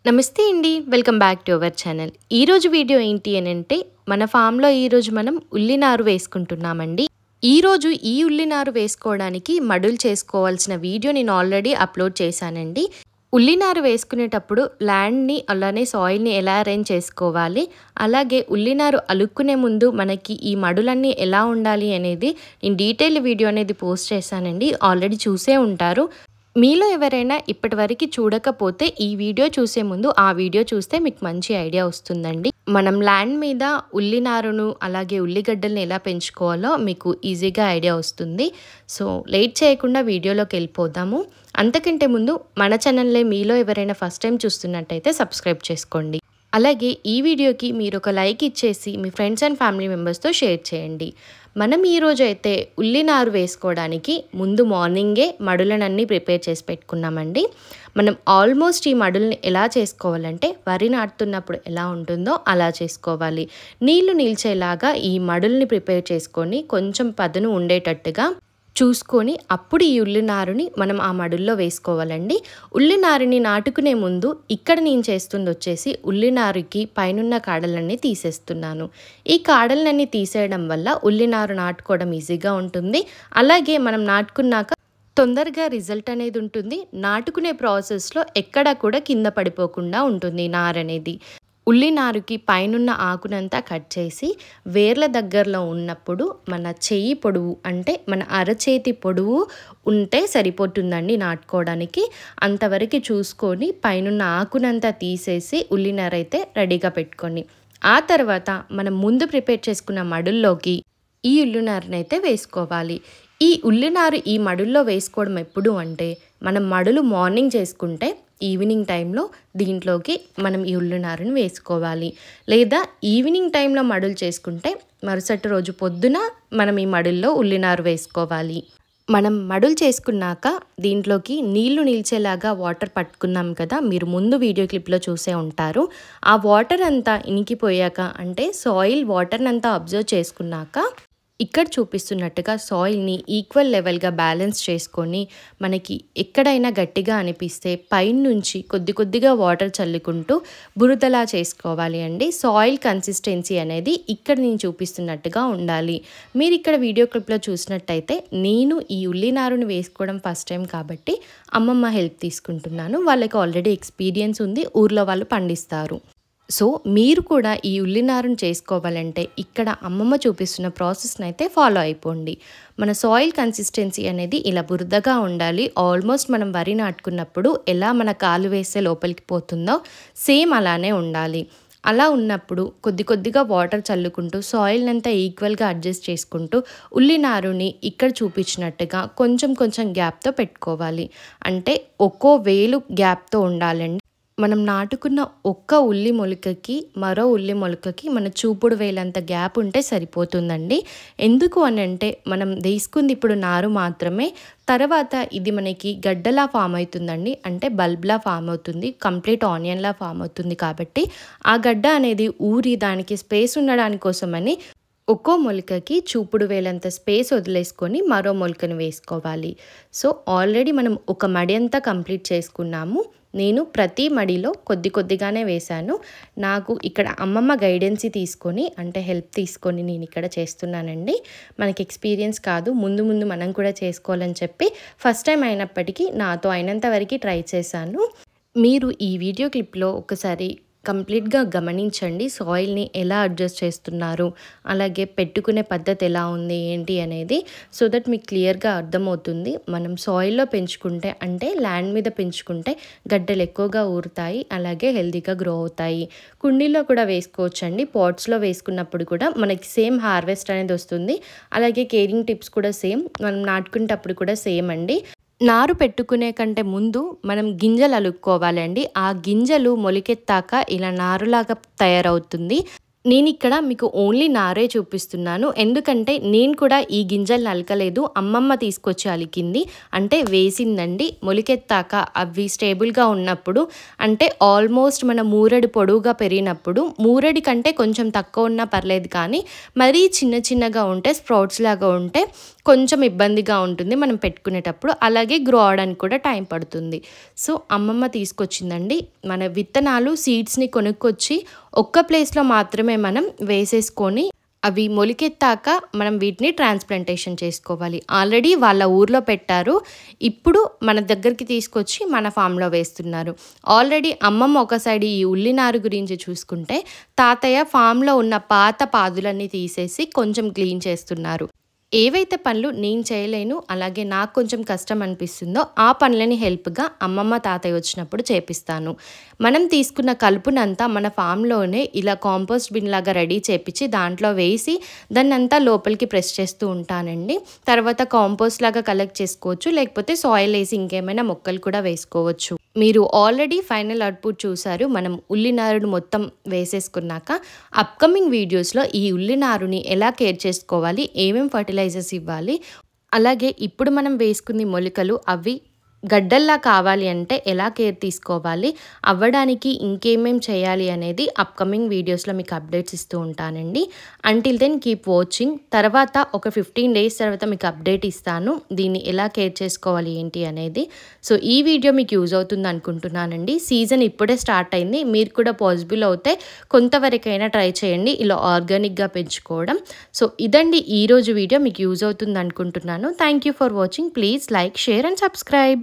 నమస్తే అండి. Welcome back to our channel. ఈరోజు వీడియో ఏంటి అనంటే మన ఫామ్‌లో ఈరోజు మనం ఉల్లి నారు వేసుకుంటున్నామండి. ఈరోజు ఈ ఉల్లి నారు వేసుకోవడానికి మడులు చేసుకోవాల్సిన వీడియో నేను ఆల్రెడీ అప్లోడ్ చేశానండి. ఉల్లి నారు వేసుకునేటప్పుడు ల్యాండ్‌ని అలానే సాయిల్‌ని ఎలా అరేంజ్ చేసుకోవాలి, అలాగే ఉల్లి నారు అలుక్కునే ముందు మనకి ఈ మడులన్నీ ఎలా ఉండాలి అనేది నేను డీటెయిల్ వీడియో అనేది పోస్ట్ చేశానండి. ఆల్రెడీ చూసే ఉంటారు. మీలో ఎవరైనా ఇప్పటివరకు చూడకపోతే ఈ వీడియో చూసే ముందు ఆ వీడియో చూస్తే మీకు మంచి ఐడియా వస్తుందండి. మనం ల్యాండ్ మీద ఉల్లి నారును అలాగే ఉల్లిగడ్డల్ని ఎలా పెంచుకోవాలో మీకు ఈజీగా ఐడియా వస్తుంది. సో లేట్ చేయకుండా వీడియోలోకి వెళ్ళిపోదాము. అంతకంటే ముందు మన ఛానల్ని మీలో ఎవరైనా ఫస్ట్ టైం చూస్తున్నట్టయితే సబ్స్క్రైబ్ చేసుకోండి. అలాగే ఈ వీడియోకి మీరు ఒక లైక్ ఇచ్చేసి మీ ఫ్రెండ్స్ అండ్ ఫ్యామిలీ మెంబర్స్తో షేర్ చేయండి. మనం ఈరోజు అయితే ఉల్లి నారు వేసుకోవడానికి ముందు మార్నింగే మడులనన్నీ ప్రిపేర్ చేసి పెట్టుకున్నామండి. మనం ఆల్మోస్ట్ ఈ మడుల్ని ఎలా చేసుకోవాలంటే వరి నాటుతున్నప్పుడు ఎలా ఉంటుందో అలా చేసుకోవాలి. నీళ్లు నిలిచేలాగా ఈ మడుల్ని ప్రిపేర్ చేసుకొని కొంచెం పదును ఉండేటట్టుగా చూసుకొని అప్పుడు ఈ ఉల్లి నారుని మనం ఆ మడుల్లో వేసుకోవాలండి. ఉల్లి నారుని నాటుకునే ముందు ఇక్కడ నేను చేస్తుంది వచ్చేసి ఉల్లి నారుకి పైనున్న కాడలన్నీ తీసేస్తున్నాను. ఈ కాడలన్నీ తీసేయడం వల్ల ఉల్లి నారు నాటుకోవడం ఈజీగా ఉంటుంది. అలాగే మనం నాటుకున్నాక తొందరగా రిజల్ట్ అనేది ఉంటుంది. నాటుకునే ప్రాసెస్లో ఎక్కడా కూడా కింద పడిపోకుండా ఉంటుంది నారు అనేది. ఉల్లి నారుకి పైనున్న ఆకునంతా కట్ చేసి వేర్ల దగ్గరలో ఉన్నప్పుడు మన చెయ్యి పొడవు అంటే మన అరచేతి పొడవు ఉంటే సరిపోతుందండి నాటుకోవడానికి. అంతవరకు చూసుకొని పైనున్న ఆకునంతా తీసేసి ఉల్లి నారు అయితే రెడీగా పెట్టుకొని ఆ తర్వాత మనం ముందు ప్రిపేర్ చేసుకున్న మడుల్లోకి ఈ ఉల్లి నారుని అయితే వేసుకోవాలి. ఈ ఉల్లి నారు ఈ మడుల్లో వేసుకోవడం ఎప్పుడు అంటే మనం మడులు మార్నింగ్ చేసుకుంటే ఈవినింగ్ టైంలో దీంట్లోకి మనం ఈ ఉల్లి నారుని వేసుకోవాలి. లేదా ఈవినింగ్ టైంలో మడులు చేసుకుంటే మరుసటి రోజు పొద్దున మనం ఈ మడుల్లో ఉల్లి నారు వేసుకోవాలి. మనం మడులు చేసుకున్నాక దీంట్లోకి నీళ్లు నిలిచేలాగా వాటర్ పట్టుకున్నాం కదా, మీరు ముందు వీడియో క్లిప్లో చూసే ఉంటారు. ఆ వాటర్ అంతా ఇనికిపోయాక అంటే సాయిల్ వాటర్ని అంతా అబ్జర్వ్ చేసుకున్నాక ఇక్కడ చూపిస్తున్నట్టుగా సాయిల్ని ఈక్వల్ లెవెల్గా బ్యాలెన్స్ చేసుకొని మనకి ఎక్కడైనా గట్టిగా అనిపిస్తే పైనుంచి కొద్ది కొద్దిగా వాటర్ చల్లుకుంటూ బురదలా చేసుకోవాలి అండి. సాయిల్ కన్సిస్టెన్సీ అనేది ఇక్కడ నేను చూపిస్తున్నట్టుగా ఉండాలి. మీరు ఇక్కడ వీడియో క్లిప్లో చూసినట్టయితే నేను ఈ ఉల్లి నారుని వేసుకోవడం ఫస్ట్ టైం కాబట్టి అమ్మమ్మ హెల్ప్ తీసుకుంటున్నాను. వాళ్ళకి ఆల్రెడీ ఎక్స్పీరియన్స్ ఉంది, ఊర్లో వాళ్ళు పండిస్తారు. సో మీరు కూడా ఈ ఉల్లి నారుని చేసుకోవాలంటే ఇక్కడ అమ్మమ్మ చూపిస్తున్న ప్రాసెస్ని అయితే ఫాలో అయిపోండి. మన సాయిల్ కన్సిస్టెన్సీ అనేది ఇలా బురదగా ఉండాలి. ఆల్మోస్ట్ మనం వరి నాటుకున్నప్పుడు ఎలా మన కాలు వేస్తే లోపలికి పోతుందో సేమ్ అలానే ఉండాలి. అలా ఉన్నప్పుడు కొద్ది కొద్దిగా వాటర్ చల్లుకుంటూ సాయిల్ అంతా ఈక్వల్గా అడ్జస్ట్ చేసుకుంటూ ఉల్లి నారుని ఇక్కడ చూపించినట్టుగా కొంచెం కొంచెం గ్యాప్తో పెట్టుకోవాలి. అంటే ఒక్కో వేలు గ్యాప్తో ఉండాలండి. మనం నాటుకున్న ఒక్క ఉల్లి మొలకకి మరో ఉల్లి మొలకకి మన చూపుడు వేలంత గ్యాప్ ఉంటే సరిపోతుందండి. ఎందుకు అని అంటే మనం వేసుకుంది ఇప్పుడు నారు మాత్రమే, తర్వాత ఇది మనకి గడ్డలా ఫామ్ అవుతుందండి. అంటే బల్బ్లా ఫామ్ అవుతుంది, కంప్లీట్ ఆనియన్లా ఫామ్ అవుతుంది. కాబట్టి ఆ గడ్డ అనేది ఊరి దానికి స్పేస్ ఉండడానికి కోసమని ఒక్కో మొలకకి చూపుడు వేలంత స్పేస్ వదిలేసుకొని మరో మొలకను వేసుకోవాలి. సో ఆల్రెడీ మనం ఒక మడి అంతా కంప్లీట్ చేసుకున్నాము. నేను ప్రతి మడిలో కొద్ది కొద్దిగానే వేశాను. నాకు ఇక్కడ అమ్మమ్మ గైడెన్సీ తీసుకొని అంటే హెల్ప్ తీసుకొని నేను ఇక్కడ చేస్తున్నానండి. మనకి ఎక్స్పీరియన్స్ కాదు, ముందు ముందు మనం కూడా చేసుకోవాలని చెప్పి ఫస్ట్ టైం అయినప్పటికీ నాతో అయినంత వరకు ట్రై చేశాను. మీరు ఈ వీడియో క్లిప్లో ఒకసారి కంప్లీట్గా గమనించండి. సాయిల్ని ఎలా అడ్జస్ట్ చేస్తున్నారు, అలాగే పెట్టుకునే పద్ధతి ఎలా ఉంది ఏంటి అనేది. సో దట్ మీకు క్లియర్గా అర్థమవుతుంది. మనం సాయిల్లో పెంచుకుంటే అంటే ల్యాండ్ మీద పెంచుకుంటే గడ్డలు ఎక్కువగా ఊరుతాయి, అలాగే హెల్తీగా గ్రో అవుతాయి. కుండీలో కూడా వేసుకోవచ్చండి. పాట్స్లో వేసుకున్నప్పుడు కూడా మనకి సేమ్ హార్వెస్ట్ అనేది వస్తుంది. అలాగే కేరింగ్ టిప్స్ కూడా సేమ్, మనం నాటుకునేటప్పుడు కూడా సేమ్ అండి. నారు పెట్టుకునే కంటే ముందు మనం గింజలు అలుక్కోవాలండి. ఆ గింజలు మొలకెత్తాక ఇలా నారులాగా తయారవుతుంది. నేను ఇక్కడ మీకు ఓన్లీ నారే చూపిస్తున్నాను, ఎందుకంటే నేను కూడా ఈ గింజలు అలకలేదు, అమ్మమ్మ తీసుకొచ్చి అలికింది. అంటే వేసిందండి. మొలకెత్తాక అవి స్టేబుల్గా ఉన్నప్పుడు అంటే ఆల్మోస్ట్ మన మూరెడు పొడవుగా పెరిగినప్పుడు, మూరెడి కంటే కొంచెం తక్కువ ఉన్నా పర్లేదు కానీ మరీ చిన్న చిన్నగా ఉంటే స్ప్రౌట్స్ లాగా ఉంటే కొంచెం ఇబ్బందిగా ఉంటుంది మనం పెట్టుకునేటప్పుడు. అలాగే గ్రో అవ్వడానికి కూడా టైం పడుతుంది. సో అమ్మమ్మ తీసుకొచ్చిందండి. మన విత్తనాలు సీడ్స్‌ని కొనుక్కొచ్చి ఒక్క ప్లేస్‌లో మాత్రమే మనం వేసేసుకొని అవి మొలికెత్తాక మనం వీటిని ట్రాన్స్‌ప్లాంటేషన్ చేసుకోవాలి. ఆల్రెడీ వాళ్ళ ఊర్లో పెట్టారు. ఇప్పుడు మన దగ్గరికి తీసుకొచ్చి మన ఫామ్‌లో వేస్తున్నారు. ఆల్రెడీ అమ్మమ్మ ఒక సైడ్ ఈ ఉల్లినారు గురించి చూసుకుంటే, తాతయ్య ఫామ్‌లో ఉన్న పాత పాదులన్నీ తీసేసి కొంచెం క్లీన్ చేస్తున్నారు. ఏవైతే పనులు నేను చేయలేను, అలాగే నాకు కొంచెం కష్టం అనిపిస్తుందో ఆ పనులని హెల్ప్‌గా అమ్మమ్మ, తాతయ్య వచ్చినప్పుడు చేపిస్తాను. మనం తీసుకున్న కలుపునంతా మన ఫామ్‌లోనే ఇలా కాంపోస్ట్ బిన్ లాగా రెడీ చేపిచ్చి దాంట్లో వేసి దాన్నంతా లోపలికి ప్రెస్ చేస్తూ ఉంటానండి. తర్వాత కాంపోస్ట్ లాగా కలెక్ట్ చేసుకోవచ్చు. లేకపోతే సాయిల్ వేసి ఇంకేమైనా మొక్కలు కూడా వేసుకోవచ్చు. మీరు ఆల్రెడీ ఫైనల్ అవుట్‌పుట్ చూసారు. మనం ఉల్లినారును మొత్తం వేసేసుకున్నాక అప్‌కమింగ్ వీడియోస్‌లో ఈ ఉల్లినారుని ఎలా కేర్ చేసుకోవాలి, ఏమేం ఫర్టిలైజర్స్ ఇవ్వాలి, అలాగే ఇప్పుడు మనం వేసుకున్న మొలకలు అవి గడ్డల్లా కావాలి అంటే ఎలా కేర్ తీసుకోవాలి, అవ్వడానికి ఇంకేమేం చేయాలి అనేది అప్‌కమింగ్ వీడియోస్‌లో మీకు అప్డేట్స్ ఇస్తూ ఉంటానండి. Until then keep watching. తర్వాత ఒక 15 డేస్ తర్వాత మీకు అప్డేట్ ఇస్తాను. దీన్ని ఎలా కేర్ చేసుకోవాలి ఏంటి అనేది. సో ఈ వీడియో మీకు యూజ్ అవుతుంది అనుకుంటున్నానండి. సీజన్ ఇప్పుడే స్టార్ట్ అయింది. మీరు కూడా పాసిబుల్ అవుతే కొంతవరకైనా ట్రై చేయండి ఇలా ఆర్గానిక్‌గా పెంచుకోవడం. సో ఇదండి ఈరోజు వీడియో. మీకు యూజ్ అవుతుంది అనుకుంటున్నాను. Thank you for watching. Please like, share and subscribe.